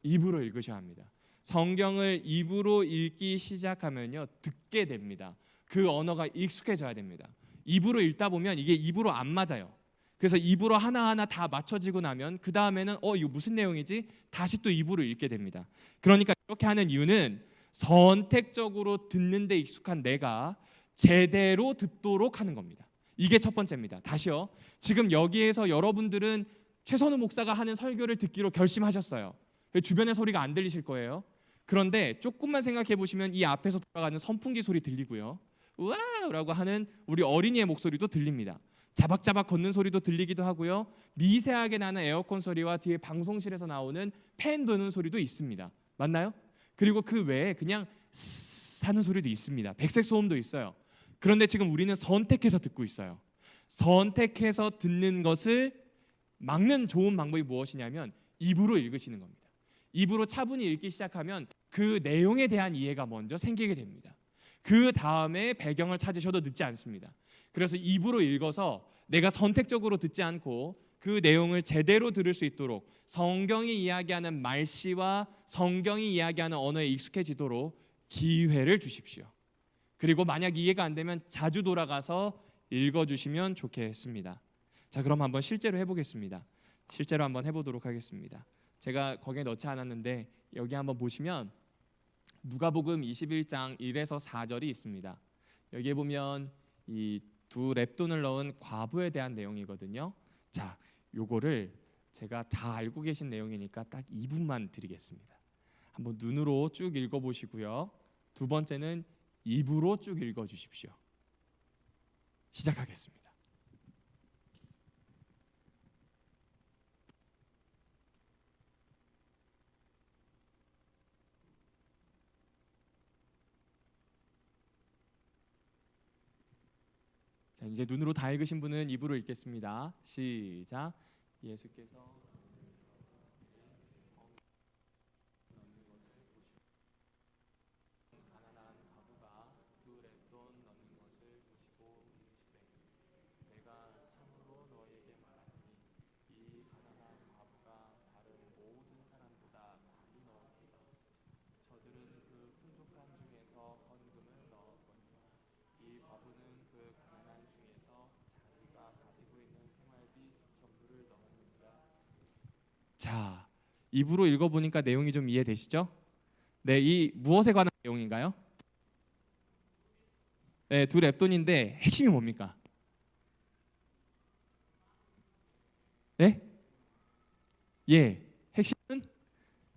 입으로 읽으셔야 합니다. 성경을 입으로 읽기 시작하면요, 듣게 됩니다. 그 언어가 익숙해져야 됩니다. 입으로 읽다 보면 이게 입으로 안 맞아요. 그래서 입으로 하나하나 다 맞춰지고 나면 그 다음에는 이거 무슨 내용이지? 다시 또 입으로 읽게 됩니다. 그러니까 이렇게 하는 이유는 선택적으로 듣는 데 익숙한 내가 제대로 듣도록 하는 겁니다. 이게 첫 번째입니다. 다시요, 지금 여기에서 여러분들은 최선우 목사가 하는 설교를 듣기로 결심하셨어요. 주변의 소리가 안 들리실 거예요. 그런데 조금만 생각해 보시면 이 앞에서 돌아가는 선풍기 소리 들리고요, 우와라고 하는 우리 어린이의 목소리도 들립니다. 자박자박 걷는 소리도 들리기도 하고요, 미세하게 나는 에어컨 소리와 뒤에 방송실에서 나오는 팬 도는 소리도 있습니다. 맞나요? 그리고 그 외에 그냥 사는 소리도 있습니다. 백색 소음도 있어요. 그런데 지금 우리는 선택해서 듣고 있어요. 선택해서 듣는 것을 막는 좋은 방법이 무엇이냐면 입으로 읽으시는 겁니다. 입으로 차분히 읽기 시작하면 그 내용에 대한 이해가 먼저 생기게 됩니다. 그 다음에 배경을 찾으셔도 늦지 않습니다. 그래서 입으로 읽어서 내가 선택적으로 듣지 않고 그 내용을 제대로 들을 수 있도록 성경이 이야기하는 말씨와 성경이 이야기하는 언어에 익숙해지도록 기회를 주십시오. 그리고 만약 이해가 안 되면 자주 돌아가서 읽어주시면 좋겠습니다. 자, 그럼 한번 실제로 해보겠습니다. 실제로 한번 해보도록 하겠습니다. 제가 거기에 넣지 않았는데 여기 한번 보시면 누가복음 21장 1에서 4절이 있습니다. 여기에 보면 이 두 렙돈을 넣은 과부에 대한 내용이거든요. 자, 요거를 제가 다 알고 계신 내용이니까 딱 2분만 드리겠습니다. 한번 눈으로 쭉 읽어보시고요. 두 번째는 입으로 쭉 읽어주십시오. 시작하겠습니다. 자, 이제 눈으로 다 읽으신 분은 입으로 읽겠습니다. 시작. 예수께서 가난한 과부가 두 렙돈 넣는 것을 보시고 이르시되 내가 참으로 너희에게 말하노니 이 가난한 과부가 다른 모든 사람보다 많이 넣었도다. 저들은 그 풍족한 중에서 헌금을 넣었거니와 이 과부는 그 가난한 중에서 자기가 가지고 있는 생활비 전부를 넣었느니라. 자, 입으로 읽어보니까 내용이 좀 이해되시죠? 네, 이 무엇에 관한 내용인가요? 네, 두 렙돈인데 핵심이 뭡니까? 네? 예, 핵심은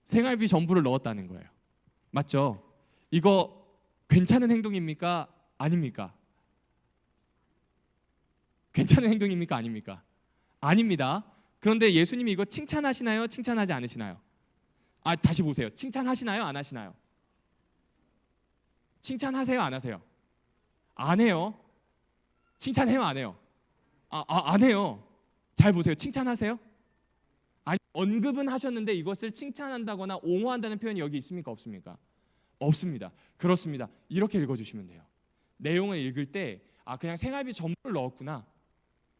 생활비 전부를 넣었다는 거예요. 맞죠? 이거 괜찮은 행동입니까? 아닙니까? 괜찮은 행동입니까? 아닙니까? 아닙니다. 그런데 예수님이 이거 칭찬하시나요? 칭찬하지 않으시나요? 다시 보세요. 칭찬하시나요? 안 하시나요? 칭찬하세요? 안 하세요? 안 해요. 칭찬해요? 안 해요? 안 해요. 잘 보세요. 칭찬하세요? 아니, 언급은 하셨는데 이것을 칭찬한다거나 옹호한다는 표현이 여기 있습니까? 없습니까? 없습니다. 그렇습니다. 이렇게 읽어주시면 돼요. 내용을 읽을 때 그냥 생활비 전부를 넣었구나,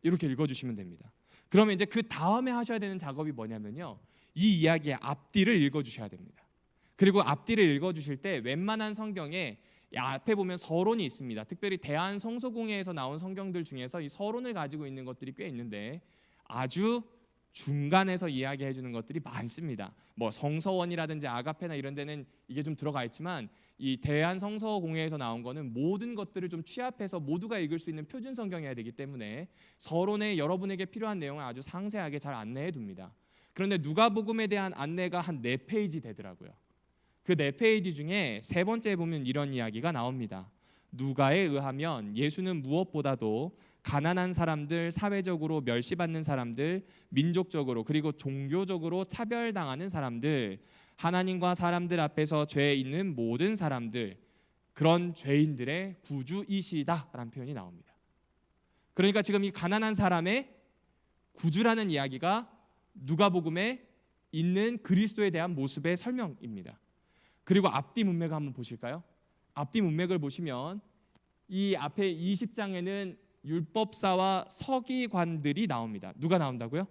이렇게 읽어주시면 됩니다. 그러면 이제 그 다음에 하셔야 되는 작업이 뭐냐면요, 이 이야기의 앞뒤를 읽어주셔야 됩니다. 그리고 앞뒤를 읽어주실 때 웬만한 성경에 앞에 보면 서론이 있습니다. 특별히 대한성서공회에서 나온 성경들 중에서 이 서론을 가지고 있는 것들이 꽤 있는데 아주 중간에서 이야기해 주는 것들이 많습니다. 뭐 성서원이라든지 아가페나 이런 데는 이게 좀 들어가 있지만 이 대한성서공회에서 나온 거는 모든 것들을 좀 취합해서 모두가 읽을 수 있는 표준 성경이어야 되기 때문에 서론에 여러분에게 필요한 내용을 아주 상세하게 잘 안내해 둡니다. 그런데 누가복음에 대한 안내가 한 4페이지 되더라고요. 그 4페이지 중에 세 번째에 보면 이런 이야기가 나옵니다. 누가에 의하면 예수는 무엇보다도 가난한 사람들, 사회적으로 멸시받는 사람들, 민족적으로 그리고 종교적으로 차별당하는 사람들, 하나님과 사람들 앞에서 죄 있는 모든 사람들, 그런 죄인들의 구주이시다라는 표현이 나옵니다. 그러니까 지금 이 가난한 사람의 구주라는 이야기가 누가복음에 있는 그리스도에 대한 모습의 설명입니다. 그리고 앞뒤 문맥을 한번 보실까요? 앞뒤 문맥을 보시면 이 앞에 20장에는 율법사와 서기관들이 나옵니다. 누가 나온다고요?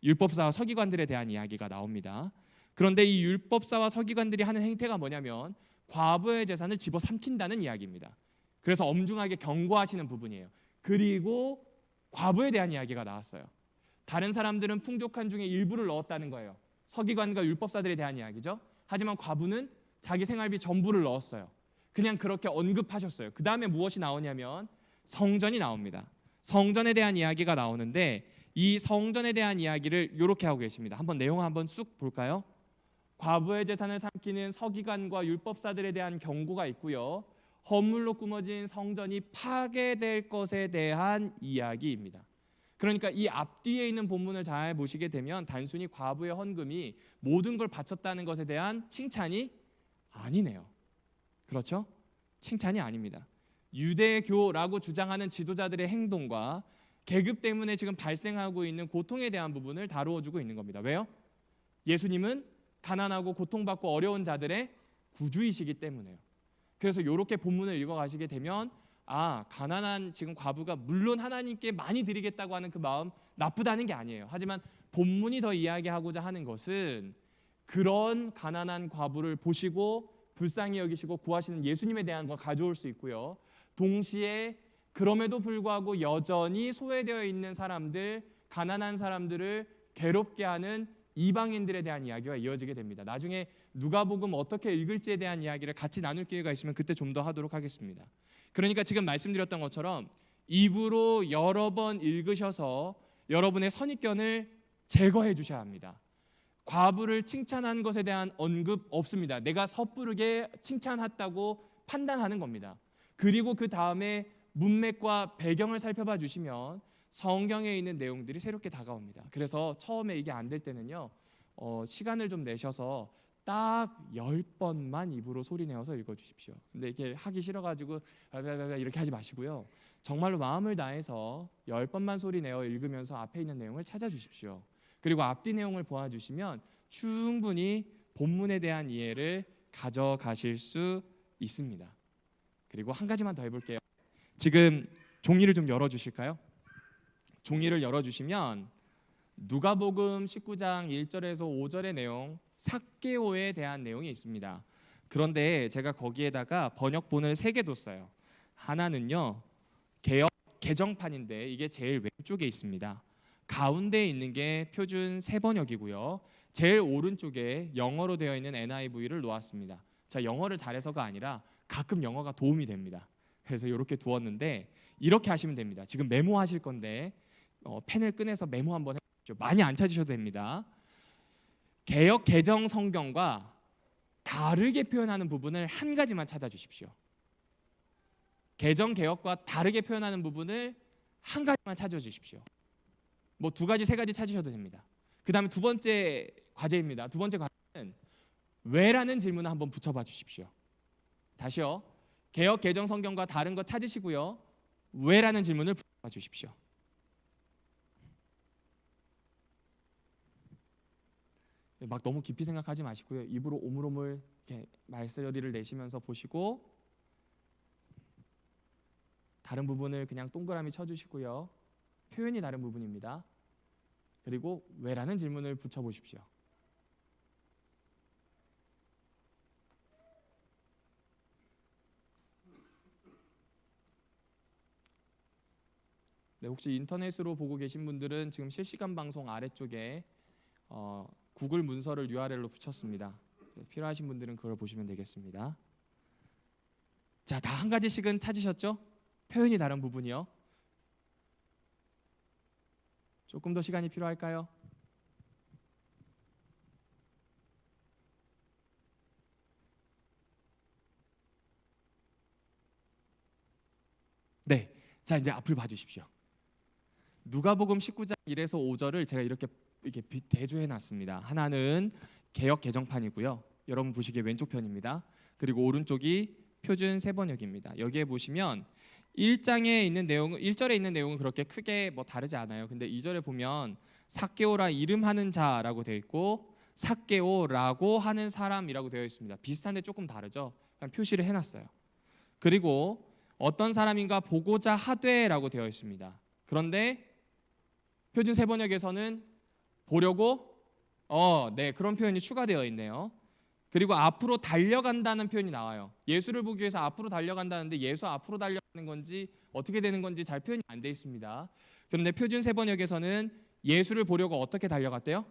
율법사와 서기관들에 대한 이야기가 나옵니다. 그런데 이 율법사와 서기관들이 하는 행태가 뭐냐면 과부의 재산을 집어삼킨다는 이야기입니다. 그래서 엄중하게 경고하시는 부분이에요. 그리고 과부에 대한 이야기가 나왔어요. 다른 사람들은 풍족한 중에 일부를 넣었다는 거예요. 서기관과 율법사들에 대한 이야기죠. 하지만 과부는 자기 생활비 전부를 넣었어요. 그냥 그렇게 언급하셨어요. 그 다음에 무엇이 나오냐면 성전이 나옵니다. 성전에 대한 이야기가 나오는데 이 성전에 대한 이야기를 이렇게 하고 계십니다. 한번 내용 한번 쑥 볼까요? 과부의 재산을 삼키는 서기관과 율법사들에 대한 경고가 있고요. 허물로 꾸며진 성전이 파괴될 것에 대한 이야기입니다. 그러니까 이 앞뒤에 있는 본문을 잘 보시게 되면 단순히 과부의 헌금이 모든 걸 바쳤다는 것에 대한 칭찬이 아니네요. 그렇죠? 칭찬이 아닙니다. 유대교라고 주장하는 지도자들의 행동과 계급 때문에 지금 발생하고 있는 고통에 대한 부분을 다루어 주고 있는 겁니다. 왜요? 예수님은 가난하고 고통받고 어려운 자들의 구주이시기 때문에요. 그래서 이렇게 본문을 읽어가시게 되면 가난한 지금 과부가 물론 하나님께 많이 드리겠다고 하는 그 마음 나쁘다는 게 아니에요. 하지만 본문이 더 이야기하고자 하는 것은 그런 가난한 과부를 보시고 불쌍히 여기시고 구하시는 예수님에 대한 걸 가져올 수 있고요. 동시에 그럼에도 불구하고 여전히 소외되어 있는 사람들, 가난한 사람들을 괴롭게 하는 이방인들에 대한 이야기가 이어지게 됩니다. 나중에 누가복음 어떻게 읽을지에 대한 이야기를 같이 나눌 기회가 있으면 그때 좀 더 하도록 하겠습니다. 그러니까 지금 말씀드렸던 것처럼 입으로 여러 번 읽으셔서 여러분의 선입견을 제거해 주셔야 합니다. 과부를 칭찬한 것에 대한 언급 없습니다. 내가 섣부르게 칭찬했다고 판단하는 겁니다. 그리고 그 다음에 문맥과 배경을 살펴봐 주시면 성경에 있는 내용들이 새롭게 다가옵니다. 그래서 처음에 이게 안 될 때는요, 시간을 좀 내셔서 딱 10번만 입으로 소리 내어서 읽어주십시오. 근데 이게 하기 싫어가지고 이렇게 하지 마시고요. 정말로 마음을 다해서 10번만 소리 내어 읽으면서 앞에 있는 내용을 찾아주십시오. 그리고 앞뒤 내용을 보아주시면 충분히 본문에 대한 이해를 가져가실 수 있습니다. 그리고 한 가지만 더 해볼게요. 지금 종이를 좀 열어주실까요? 종이를 열어주시면 누가복음 19장 1절에서 5절의 내용, 삭개오에 대한 내용이 있습니다. 그런데 제가 거기에다가 번역본을 3개 뒀어요. 하나는요, 개역 개정판인데 이게 제일 왼쪽에 있습니다. 가운데 있는 게 표준 새번역이고요. 제일 오른쪽에 영어로 되어 있는 NIV를 놓았습니다. 자, 영어를 잘해서가 아니라 가끔 영어가 도움이 됩니다. 그래서 이렇게 두었는데 이렇게 하시면 됩니다. 지금 메모하실 건데 펜을 꺼내서 메모 한번 해보십시오. 많이 안 찾으셔도 됩니다. 개역 개정 성경과 다르게 표현하는 부분을 한 가지만 찾아주십시오. 개정 개역과 다르게 표현하는 부분을 한 가지만 찾아주십시오. 뭐 2가지, 3가지 찾으셔도 됩니다. 그 다음에 두 번째 과제입니다. 두 번째 과제는 왜라는 질문을 한번 붙여봐 주십시오. 다시요. 개역 개정 성경과 다른 거 찾으시고요. 왜라는 질문을 붙여봐 주십시오. 막 너무 깊이 생각하지 마시고요. 입으로 오물오물 이렇게 말소리를 내시면서 보시고 다른 부분을 그냥 동그라미 쳐주시고요. 표현이 다른 부분입니다. 그리고 왜라는 질문을 붙여보십시오. 네, 혹시 인터넷으로 보고 계신 분들은 지금 실시간 방송 아래쪽에 구글 문서를 URL로 붙였습니다. 필요하신 분들은 그걸 보시면 되겠습니다. 자, 다 한 가지씩은 찾으셨죠? 표현이 다른 부분이요. 조금 더 시간이 필요할까요? 네, 자 이제 앞을 봐주십시오. 누가복음 19장 1에서 5절을 제가 이렇게 대조해 놨습니다. 하나는 개역 개정판이고요. 여러분 보시기에 왼쪽 편입니다. 그리고 오른쪽이 표준 새번역입니다. 여기에 보시면 1장에 있는 내용은 1절에 있는 내용은 그렇게 크게 뭐 다르지 않아요. 근데 2절에 보면 삭개오라 이름하는 자라고 되어 있고 삭개오라고 하는 사람이라고 되어 있습니다. 비슷한데 조금 다르죠. 그냥 표시를 해놨어요. 그리고 어떤 사람인가 보고자 하되라고 되어 있습니다. 그런데 표준 새번역에서는 보려고 네, 그런 표현이 추가되어 있네요. 그리고 앞으로 달려간다는 표현이 나와요. 예수를 보기 위해서 앞으로 달려간다는데 예수 앞으로 달려가는 건지 어떻게 되는 건지 잘 표현이 안 돼 있습니다. 그런데 표준 새번역에서는 예수를 보려고 어떻게 달려갔대요?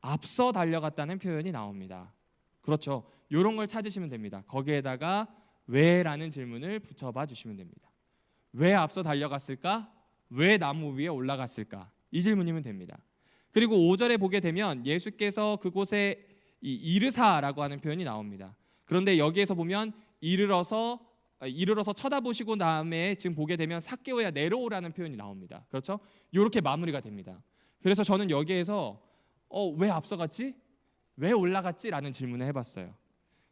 앞서 달려갔다는 표현이 나옵니다. 그렇죠. 이런 걸 찾으시면 됩니다. 거기에다가 왜라는 질문을 붙여봐 주시면 됩니다. 왜 앞서 달려갔을까? 왜 나무 위에 올라갔을까? 이 질문이면 됩니다. 그리고 5절에 보게 되면 예수께서 그곳에 이르사라고 하는 표현이 나옵니다. 그런데 여기에서 보면 이르러서 쳐다보시고 다음에 지금 보게 되면 삭개오야 내려오라는 표현이 나옵니다. 그렇죠? 이렇게 마무리가 됩니다. 그래서 저는 여기에서 왜 앞서갔지? 왜 올라갔지? 라는 질문을 해봤어요.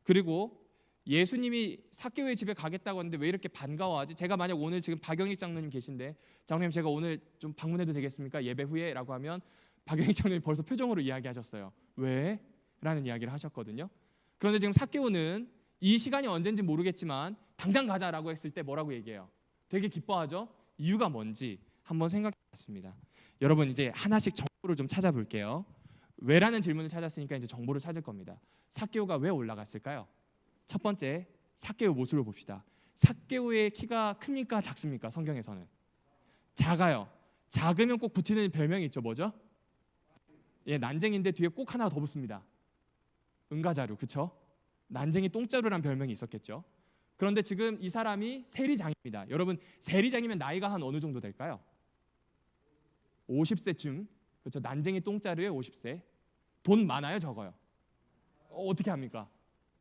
그리고 예수님이 삭개오의 집에 가겠다고 하는데 왜 이렇게 반가워하지? 제가 만약 오늘 지금 박영익 장로님 계신데, 장로님 제가 오늘 좀 방문해도 되겠습니까? 예배 후에? 라고 하면 박영익 장로님 벌써 표정으로 이야기하셨어요. 왜? 라는 이야기를 하셨거든요. 그런데 지금 삭개오는 이 시간이 언젠지 모르겠지만 당장 가자라고 했을 때 뭐라고 얘기해요? 되게 기뻐하죠? 이유가 뭔지 한번 생각해 봤습니다. 여러분 이제 하나씩 정보를 좀 찾아볼게요. 왜라는 질문을 찾았으니까 이제 정보를 찾을 겁니다. 삭개오가 왜 올라갔을까요? 첫 번째, 삭개오 모습을 봅시다. 삭개오의 키가 큽니까? 작습니까? 성경에서는 작아요. 작으면 꼭 붙이는 별명이 있죠. 뭐죠? 예, 난쟁인데 뒤에 꼭 하나 더 붙습니다. 은가자루, 그쵸? 난쟁이 똥자루란 별명이 있었겠죠. 그런데 지금 이 사람이 세리장입니다. 여러분 세리장이면 나이가 한 어느 정도 될까요? 50세쯤. 그렇죠. 난쟁이 똥자루에 50세. 돈 많아요, 적어요? 어떻게 합니까?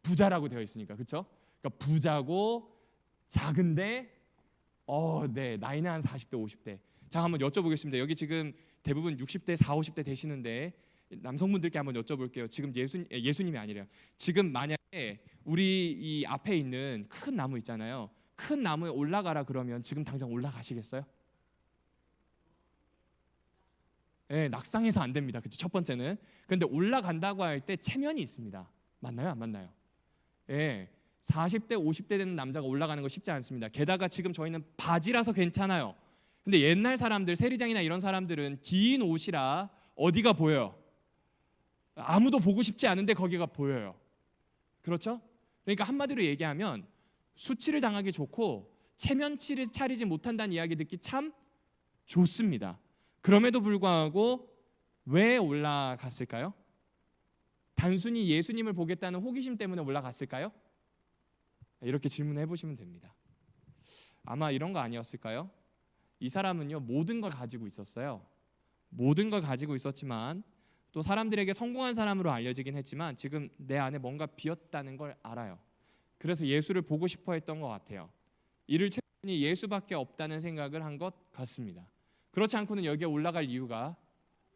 부자라고 되어 있으니까, 그렇죠? 그러니까 부자고 작은데 네, 나이는 한 40대 50대. 자, 한번 여쭤보겠습니다. 여기 지금 대부분 60대 40, 50대 되시는데 남성분들께 한번 여쭤볼게요. 지금 예수님이 아니래요. 지금 만약에 우리 이 앞에 있는 큰 나무 있잖아요. 큰 나무에 올라가라 그러면 지금 당장 올라가시겠어요? 네, 낙상해서 안 됩니다. 그렇죠? 첫 번째는. 그런데 올라간다고 할 때 체면이 있습니다. 맞나요? 안 맞나요? 예, 40대 50대 되는 남자가 올라가는 거 쉽지 않습니다. 게다가 지금 저희는 바지라서 괜찮아요. 근데 옛날 사람들, 세리장이나 이런 사람들은 긴 옷이라 어디가 보여요? 아무도 보고 싶지 않은데 거기가 보여요. 그렇죠? 그러니까 한마디로 얘기하면 수치를 당하기 좋고 체면치를 차리지 못한다는 이야기 듣기 참 좋습니다. 그럼에도 불구하고 왜 올라갔을까요? 단순히 예수님을 보겠다는 호기심 때문에 올라갔을까요? 이렇게 질문해 보시면 됩니다. 아마 이런 거 아니었을까요? 이 사람은요, 모든 걸 가지고 있었어요. 모든 걸 가지고 있었지만 또 사람들에게 성공한 사람으로 알려지긴 했지만 지금 내 안에 뭔가 비었다는 걸 알아요. 그래서 예수를 보고 싶어 했던 것 같아요. 이를 채우니 예수밖에 없다는 생각을 한 것 같습니다. 그렇지 않고는 여기에 올라갈 이유가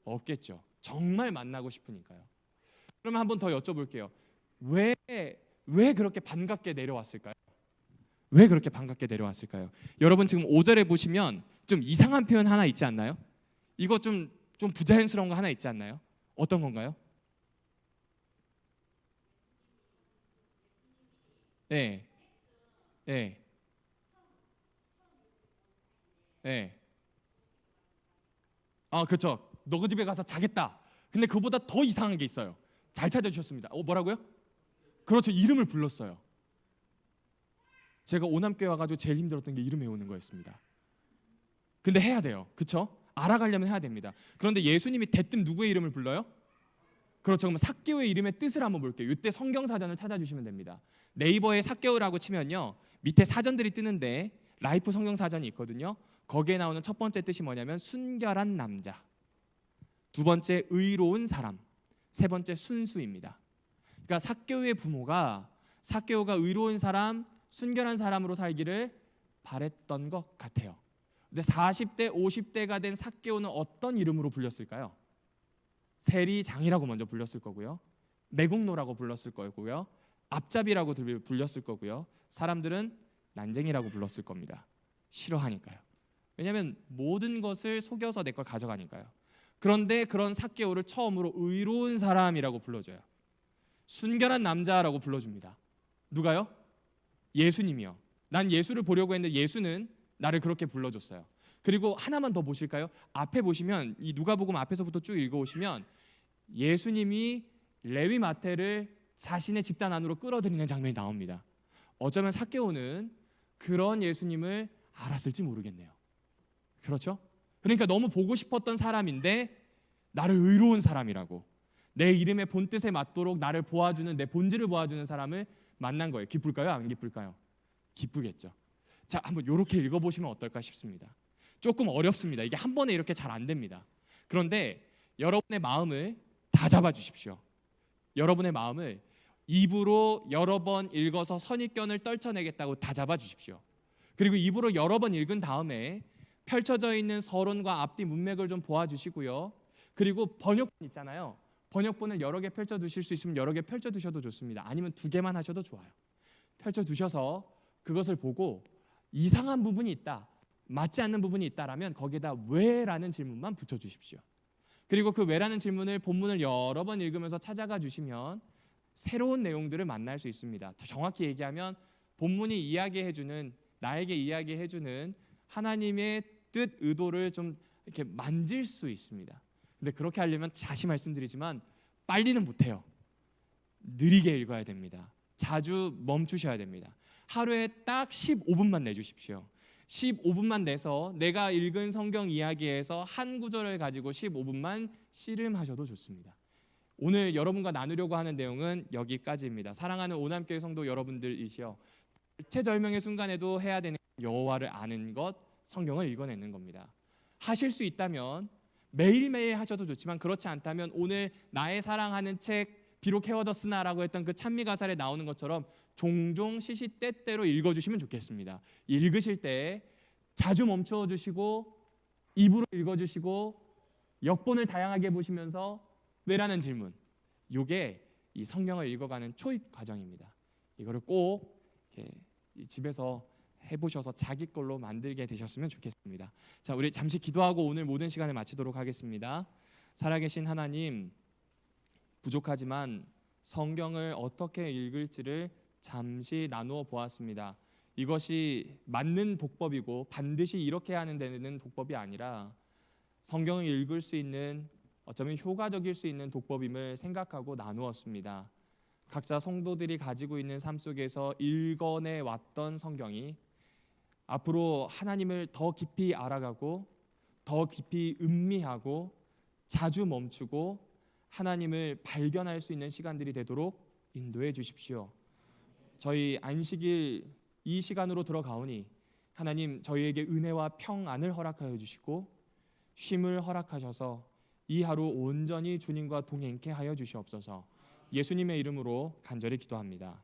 없겠죠. 정말 만나고 싶으니까요. 그러면 한번 더 여쭤볼게요. 왜 그렇게 반갑게 내려왔을까요? 왜 그렇게 반갑게 내려왔을까요? 여러분 지금 5절에 보시면 좀 이상한 표현 하나 있지 않나요? 이거 좀 부자연스러운 거 하나 있지 않나요? 어떤 건가요? 네, 네, 네. 그렇죠. 너 그 집에 가서 자겠다. 근데 그보다 더 이상한 게 있어요. 잘 찾아주셨습니다. 뭐라고요? 그렇죠. 이름을 불렀어요. 제가 오남교회 와가지고 제일 힘들었던 게 이름 외우는 거였습니다. 근데 해야 돼요. 그렇죠? 알아가려면 해야 됩니다. 그런데 예수님이 대뜸 누구의 이름을 불러요? 그렇죠. 그럼 삭개오의 이름의 뜻을 한번 볼게요. 이때 성경사전을 찾아주시면 됩니다. 네이버에 삭개오라고 치면요, 밑에 사전들이 뜨는데 라이프 성경사전이 있거든요. 거기에 나오는 첫 번째 뜻이 뭐냐면 순결한 남자, 두 번째 의로운 사람, 세 번째 순수입니다. 그러니까 삭개오의 부모가 삭개오가 의로운 사람, 순결한 사람으로 살기를 바랬던 것 같아요. 근데 40대, 50대가 된 삭개오는 어떤 이름으로 불렸을까요? 세리장이라고 먼저 불렸을 거고요. 매국노라고 불렀을 거고요. 앞잡이라고 불렸을 거고요. 사람들은 난쟁이라고 불렀을 겁니다. 싫어하니까요. 왜냐하면 모든 것을 속여서 내 걸 가져가니까요. 그런데 그런 삭개오를 처음으로 의로운 사람이라고 불러줘요. 순결한 남자라고 불러줍니다. 누가요? 예수님이요. 난 예수를 보려고 했는데 예수는 나를 그렇게 불러줬어요. 그리고 하나만 더 보실까요? 앞에 보시면 이 누가복음 앞에서부터 쭉 읽어오시면 예수님이 레위 마태를 자신의 집단 안으로 끌어들이는 장면이 나옵니다. 어쩌면 삭개오는 그런 예수님을 알았을지 모르겠네요. 그렇죠? 그러니까 너무 보고 싶었던 사람인데 나를 의로운 사람이라고, 내 이름의 본뜻에 맞도록 나를 보아주는, 내 본질을 보아주는 사람을 만난 거예요. 기쁠까요? 안 기쁠까요? 기쁘겠죠. 자, 한번 이렇게 읽어보시면 어떨까 싶습니다. 조금 어렵습니다. 이게 한 번에 이렇게 잘 안 됩니다. 그런데 여러분의 마음을 다 잡아주십시오. 여러분의 마음을 입으로 여러 번 읽어서 선입견을 떨쳐내겠다고 다 잡아주십시오. 그리고 입으로 여러 번 읽은 다음에 펼쳐져 있는 서론과 앞뒤 문맥을 좀 보아주시고요. 그리고 번역본 있잖아요. 번역본을 여러 개 펼쳐두실 수 있으면 여러 개 펼쳐두셔도 좋습니다. 아니면 두 개만 하셔도 좋아요. 펼쳐두셔서 그것을 보고 이상한 부분이 있다, 맞지 않는 부분이 있다라면 거기에다 왜라는 질문만 붙여주십시오. 그리고 그 왜라는 질문을 본문을 여러 번 읽으면서 찾아가 주시면 새로운 내용들을 만날 수 있습니다. 더 정확히 얘기하면 본문이 이야기해주는, 나에게 이야기해주는 하나님의 뜻, 의도를 좀 이렇게 만질 수 있습니다. 근데 그렇게 하려면 다시 말씀드리지만 빨리는 못해요. 느리게 읽어야 됩니다. 자주 멈추셔야 됩니다. 하루에 딱 15분만 내주십시오. 15분만 내서 내가 읽은 성경 이야기에서 한 구절을 가지고 15분만 씨름하셔도 좋습니다. 오늘 여러분과 나누려고 하는 내용은 여기까지입니다. 사랑하는 오남교회 성도 여러분들이시여, 일체절명의 순간에도 해야 되는 여호와를 아는 것, 성경을 읽어내는 겁니다. 하실 수 있다면 매일매일 하셔도 좋지만 그렇지 않다면 오늘 나의 사랑하는 책 비록 헤어졌으나라고 했던 그 찬미 가사에 나오는 것처럼 종종 시시때때로 읽어주시면 좋겠습니다. 읽으실 때 자주 멈춰 주시고 입으로 읽어주시고 역본을 다양하게 보시면서 왜라는 질문, 이게 이 성경을 읽어가는 초입 과정입니다. 이거를 꼭 이렇게 집에서 해보셔서 자기 걸로 만들게 되셨으면 좋겠습니다. 자, 우리 잠시 기도하고 오늘 모든 시간을 마치도록 하겠습니다. 살아계신 하나님, 부족하지만 성경을 어떻게 읽을지를 잠시 나누어 보았습니다. 이것이 맞는 독법이고 반드시 이렇게 하는 데는 독법이 아니라 성경을 읽을 수 있는, 어쩌면 효과적일 수 있는 독법임을 생각하고 나누었습니다. 각자 성도들이 가지고 있는 삶 속에서 읽어내 왔던 성경이 앞으로 하나님을 더 깊이 알아가고 더 깊이 음미하고 자주 멈추고 하나님을 발견할 수 있는 시간들이 되도록 인도해 주십시오. 저희 안식일 이 시간으로 들어가오니 하나님, 저희에게 은혜와 평안을 허락하여 주시고 쉼을 허락하셔서 이 하루 온전히 주님과 동행케 하여 주시옵소서. 예수님의 이름으로 간절히 기도합니다.